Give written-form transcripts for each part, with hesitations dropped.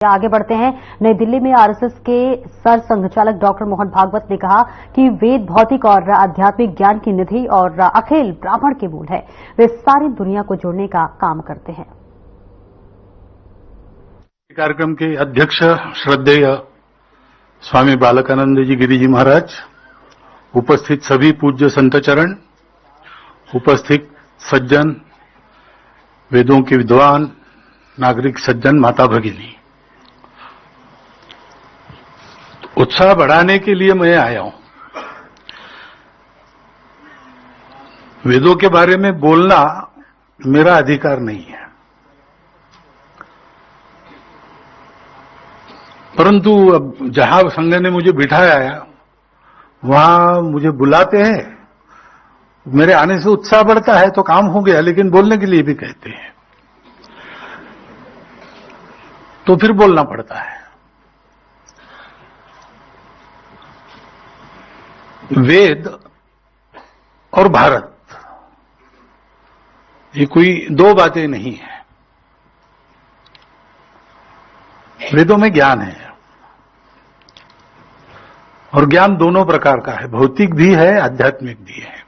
आगे बढ़ते हैं। नई दिल्ली में आरएसएस के सर संघचालक डॉक्टर मोहन भागवत ने कहा कि वेद भौतिक और आध्यात्मिक ज्ञान की निधि और अखिल ब्राह्मण के मूल है। वे सारी दुनिया को जोड़ने का काम करते हैं। कार्यक्रम के अध्यक्ष श्रद्धेय स्वामी बालकानंद जी गिरी जी महाराज, उपस्थित सभी पूज्य संतचरण, उपस्थित सज्जन, वेदों के विद्वान, नागरिक सज्जन, माता भगिनी, उत्साह बढ़ाने के लिए मैं आया हूं। वेदों के बारे में बोलना मेरा अधिकार नहीं है, परंतु अब जहां संघ ने मुझे बिठाया है वहां मुझे बुलाते हैं, मेरे आने से उत्साह बढ़ता है तो काम हो गया, लेकिन बोलने के लिए भी कहते हैं तो फिर बोलना पड़ता है। वेद और भारत, ये कोई दो बातें नहीं है। वेदों में ज्ञान है और ज्ञान दोनों प्रकार का है, भौतिक भी है, आध्यात्मिक भी है।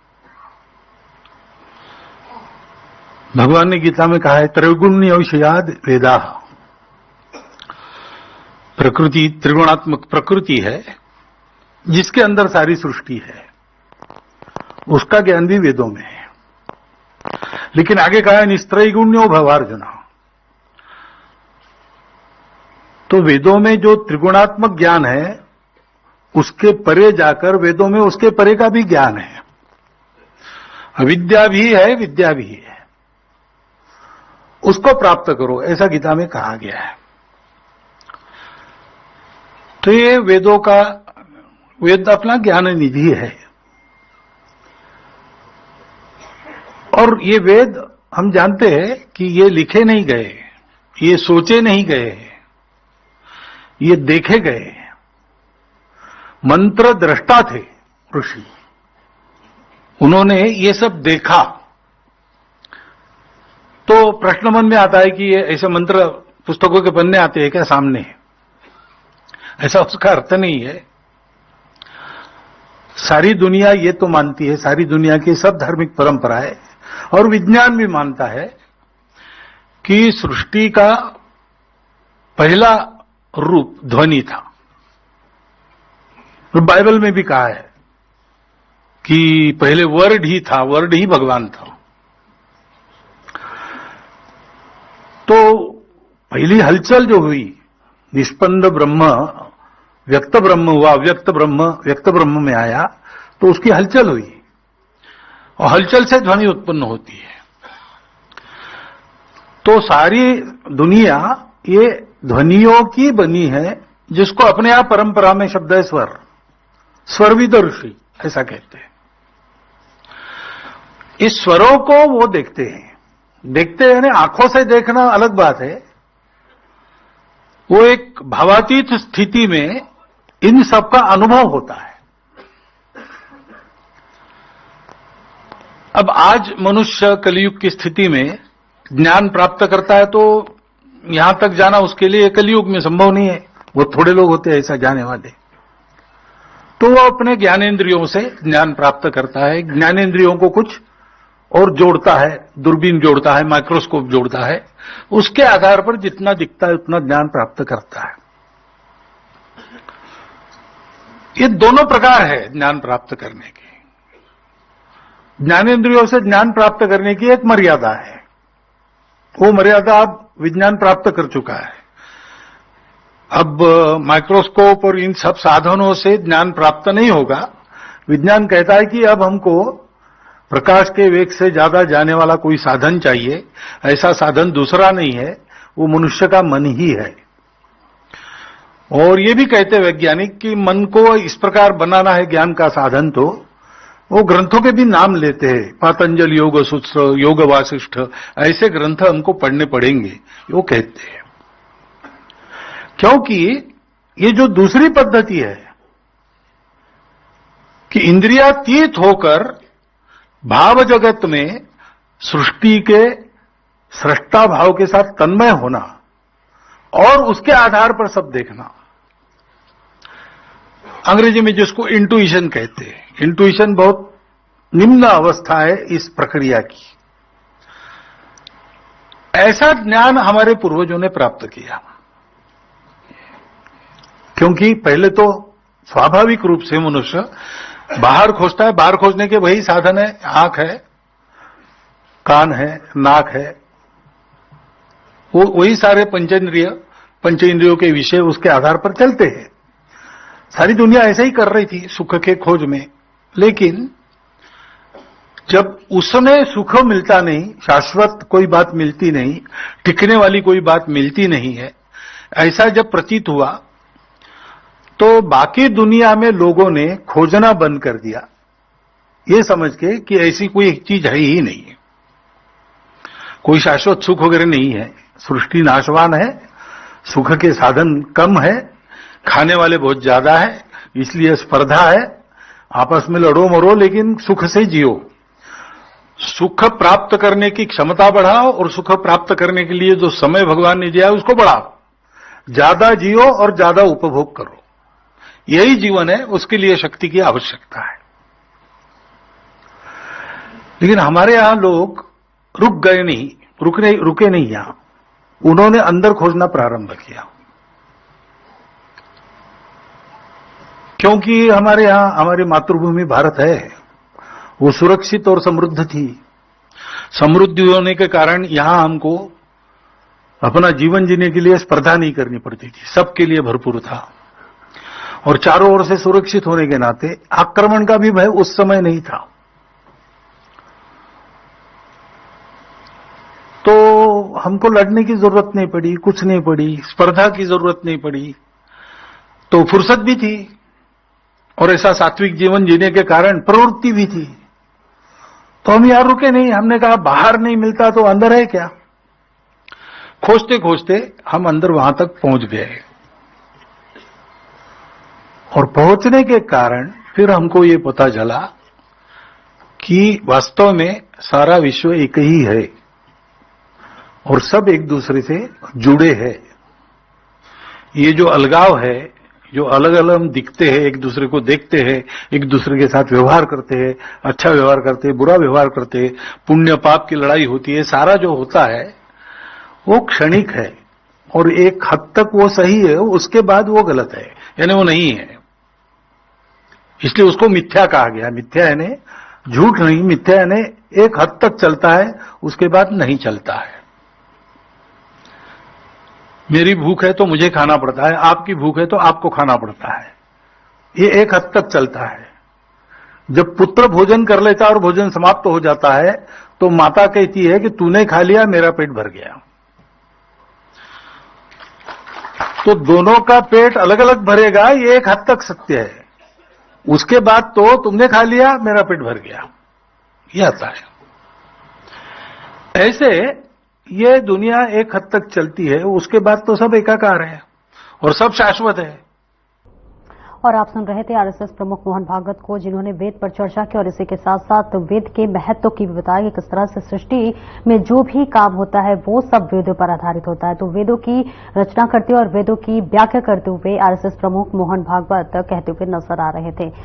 भगवान ने गीता में कहा है, त्रैगुण्य विषयाद वेदा। प्रकृति त्रिगुणात्मक प्रकृति है जिसके अंदर सारी सृष्टि है, उसका ज्ञान भी वेदों में है। लेकिन आगे कहा है निस्त्रैगुण्यो भवार्जुना। तो वेदों में जो त्रिगुणात्मक ज्ञान है उसके परे जाकर वेदों में उसके परे का भी ज्ञान है। अविद्या भी है, विद्या भी है, उसको प्राप्त करो, ऐसा गीता में कहा गया है। तो ये वेदों का, वेद अपना ज्ञान निधि है। और ये वेद हम जानते हैं कि ये लिखे नहीं गए, ये सोचे नहीं गए, ये देखे गए। मंत्र दृष्टा थे ऋषि, उन्होंने ये सब देखा। तो प्रश्न मन में आता है कि ये ऐसे मंत्र पुस्तकों के पन्ने आते हैं क्या सामने? ऐसा उसका अर्थ नहीं है। सारी दुनिया ये तो मानती है, सारी दुनिया की सब धार्मिक परंपराएं और विज्ञान भी मानता है कि सृष्टि का पहला रूप ध्वनि था। तो बाइबल में भी कहा है कि पहले वर्ड ही था, वर्ड ही भगवान था। तो पहली हलचल जो हुई, निष्पन्द ब्रह्म व्यक्त ब्रह्म हुआ, व्यक्त ब्रह्म में आया, तो उसकी हलचल हुई और हलचल से ध्वनि उत्पन्न होती है। तो सारी दुनिया ये ध्वनियों की बनी है, जिसको अपने आप परंपरा में शब्द है स्वर, स्वरविद ऋषि ऐसा कहते हैं। इस स्वरों को वो देखते हैं, आंखों से देखना अलग बात है। वो एक भावातीत स्थिति में इन सब का अनुभव होता है। अब आज मनुष्य कलयुग की स्थिति में ज्ञान प्राप्त करता है, तो यहां तक जाना उसके लिए कलयुग में संभव नहीं है। वो थोड़े लोग होते हैं ऐसा जाने वाले। तो वो अपने ज्ञानेंद्रियों से ज्ञान प्राप्त करता है, ज्ञानेंद्रियों को कुछ और जोड़ता है, दूरबीन जोड़ता है, माइक्रोस्कोप जोड़ता है, उसके आधार पर जितना दिखता है उतना ज्ञान प्राप्त करता है। ये दोनों प्रकार है ज्ञान प्राप्त करने के। ज्ञानेंद्रियों से ज्ञान प्राप्त करने की एक मर्यादा है, वो मर्यादा अब विज्ञान प्राप्त कर चुका है। अब माइक्रोस्कोप और इन सब साधनों से ज्ञान प्राप्त नहीं होगा। विज्ञान कहता है कि अब हमको प्रकाश के वेग से ज्यादा जाने वाला कोई साधन चाहिए। ऐसा साधन दूसरा नहीं है, वो मनुष्य का मन ही है। और ये भी कहते हैं वैज्ञानिक कि मन को इस प्रकार बनाना है ज्ञान का साधन, तो वो ग्रंथों के भी नाम लेते हैं, पातंजल योग सूत्र, योग वासिष्ठ, ऐसे ग्रंथ हमको पढ़ने पड़ेंगे, वो कहते हैं। क्योंकि ये जो दूसरी पद्धति है कि इंद्रियातीत होकर भाव जगत में सृष्टि के सृष्टा भाव के साथ तन्मय होना, और उसके आधार पर सब देखना। अंग्रेजी में जिसको इंट्यूशन कहते हैं, इंट्यूशन बहुत निम्न अवस्था है इस प्रक्रिया की। ऐसा ज्ञान हमारे पूर्वजों ने प्राप्त किया, क्योंकि पहले तो स्वाभाविक रूप से मनुष्य बाहर खोजता है, बाहर खोजने के वही साधन है, आंख है, कान है, नाक है, वो वही सारे पंचेंद्रियों के विषय उसके आधार पर चलते हैं। सारी दुनिया ऐसे ही कर रही थी सुख के खोज में, लेकिन जब उसमें सुख मिलता नहीं, शाश्वत कोई बात मिलती नहीं, टिकने वाली कोई बात मिलती नहीं है, ऐसा जब प्रतीत हुआ तो बाकी दुनिया में लोगों ने खोजना बंद कर दिया, ये समझ के कि ऐसी कोई चीज है ही नहीं है, कोई शाश्वत सुख वगैरह नहीं है, सृष्टि नाशवान है, सुख के साधन कम है, खाने वाले बहुत ज्यादा है, इसलिए स्पर्धा है, आपस में लड़ो मरो लेकिन सुख से जियो, सुख प्राप्त करने की क्षमता बढ़ाओ और सुख प्राप्त करने के लिए जो समय भगवान ने दिया है उसको बढ़ाओ, ज्यादा जियो और ज्यादा उपभोग करो, यही जीवन है, उसके लिए शक्ति की आवश्यकता है। लेकिन हमारे यहां लोग रुक गए नहीं, रुके नहीं यहां, उन्होंने अंदर खोजना प्रारंभ किया, क्योंकि हमारे यहां हमारी मातृभूमि भारत है, वो सुरक्षित और समृद्ध थी। समृद्धि होने के कारण यहां हमको अपना जीवन जीने के लिए स्पर्धा नहीं करनी पड़ती थी, सबके लिए भरपूर था, और चारों ओर से सुरक्षित होने के नाते आक्रमण का भी भय उस समय नहीं था। तो हमको लड़ने की जरूरत नहीं पड़ी, कुछ नहीं पड़ी, स्पर्धा की जरूरत नहीं पड़ी, तो फुर्सत भी थी और ऐसा सात्विक जीवन जीने के कारण प्रवृत्ति भी थी। तो हम यार रुके नहीं, हमने कहा बाहर नहीं मिलता तो अंदर है क्या। खोजते खोजते हम अंदर वहां तक पहुंच गए, और पहुंचने के कारण फिर हमको ये पता चला कि वास्तव में सारा विश्व एक ही है और सब एक दूसरे से जुड़े हैं। ये जो अलगाव है, जो अलग अलग हम दिखते हैं, एक दूसरे को देखते हैं, एक दूसरे के साथ व्यवहार करते हैं, अच्छा व्यवहार करते हैं, बुरा व्यवहार करते हैं, पुण्य पाप की लड़ाई होती है, सारा जो होता है वो क्षणिक है और एक हद तक वो सही है, उसके बाद वो गलत है, यानी वो नहीं है। इसलिए उसको मिथ्या कहा गया। मिथ्या यानी झूठ नहीं, मिथ्या यानी एक हद तक चलता है, उसके बाद नहीं चलता है। मेरी भूख है तो मुझे खाना पड़ता है, आपकी भूख है तो आपको खाना पड़ता है, ये एक हद तक चलता है। जब पुत्र भोजन कर लेता है और भोजन समाप्त हो जाता है तो माता कहती है कि तूने खा लिया, मेरा पेट भर गया। तो दोनों का पेट अलग अलग भरेगा, ये एक हद तक सत्य है। उसके बाद तो तुमने खा लिया, मेरा पेट भर गया, ये आता है। ऐसे ये दुनिया एक हद तक चलती है, उसके बाद तो सब एकाकार है और सब शाश्वत है। और आप सुन रहे थे आरएसएस प्रमुख मोहन भागवत को, जिन्होंने वेद पर चर्चा की और इसी के साथ साथ वेद के महत्व की भी बताया कि किस तरह से सृष्टि में जो भी काम होता है वो सब वेदों पर आधारित होता है। तो वेदों की रचना करते हुए और वेदों की व्याख्या करते हुए आरएसएस प्रमुख मोहन भागवत कहते हुए नजर आ रहे थे।